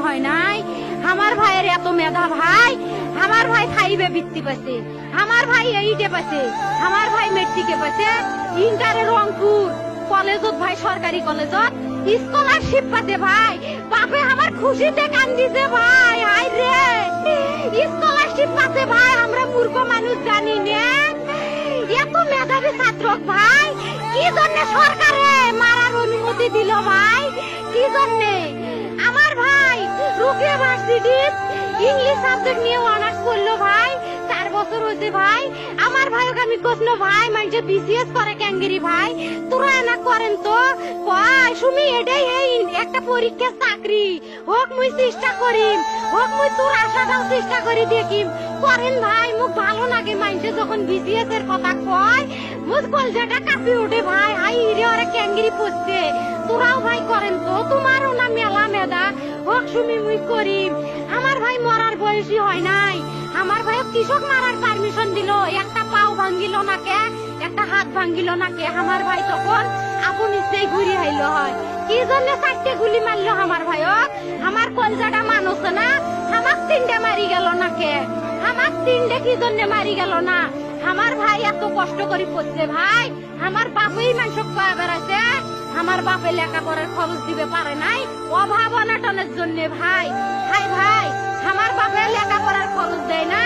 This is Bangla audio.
হয় নাই আমার ভাইয়ের এত মেধা ভাই আমার ভাই খাইবে বৃত্তি পাইছে আমার ভাই এইটে পাইছে আমার ভাই মেট্রিকে পাইছে ইন্টারে রংপুর কলেজত ভাই সরকারি কলেজত স্কলারশিপ পাতে ভাই বাপে আমার খুশিতে কান্দিছে ভাই হাই রে স্কলারশিপ পাতে ভাই আমরা মূর্খ মানুষ জানি না এত মেধাবী ছাত্র ভাই কি জন্য সরকারে মারার অনুমতি দিল ভাই কি জন্য আমার ভাই রুকিয়া ভার্সিটি ইংলিশ সাবজেক্ট নিয়ে অনার্স করলো ভাই 4 বছর হয়েছে ভাই আমার ভাইকে আমি কইল ভাই মানে বিসিএস করে ক্যাঙ্গেরি ভাই তোরা না করেন তো ভাই শুনি এটাই এই একটা পরীক্ষা চাকরি হোক মুই চেষ্টা করিম হোক মুই তোর আশাটাও চেষ্টা করি দেখিম করেন ভাই মুখ ভালো লাগে মাইন্ডে যখন বিসিএস এর কথা কয় মুখ কলজাটা কাঁপি ওঠে ভাই হাই রে ওরা ক্যাঙ্গেরি পড়ছে তোরাও ভাই করেন তো তোমারও না মেলা মেধা হোক শুনি মুই করিম আমার ভাই মরার বয়সী হয় নাই আমার ভাই কৃষক মারার পারমিশন দিল একটা পাও ভাঙ্গিল না কে একটা হাত ভাঙ্গিল না কে আমার ভাই তখন আপন ইচ্ছেই ঘুরি আইল হয় কি জন্য 4টে গুলি মারলো আমার ভাইক আমার কলজাটা মানুষ না আমার 3টে মারি গেল না কে আমার 3টে কি জন্য মারি গেল না আমার ভাই এত কষ্ট করে পড়ছে ভাই আমার বাপই মানুষ কয়ে বেড়াইছে আমার বাপে লেখাপড়ার খরচ দিবে পারে নাই অভাব অনাটনের জন্য ভাই ভাই আমার বাপে লেখাপড়ার খরচ দেয় না।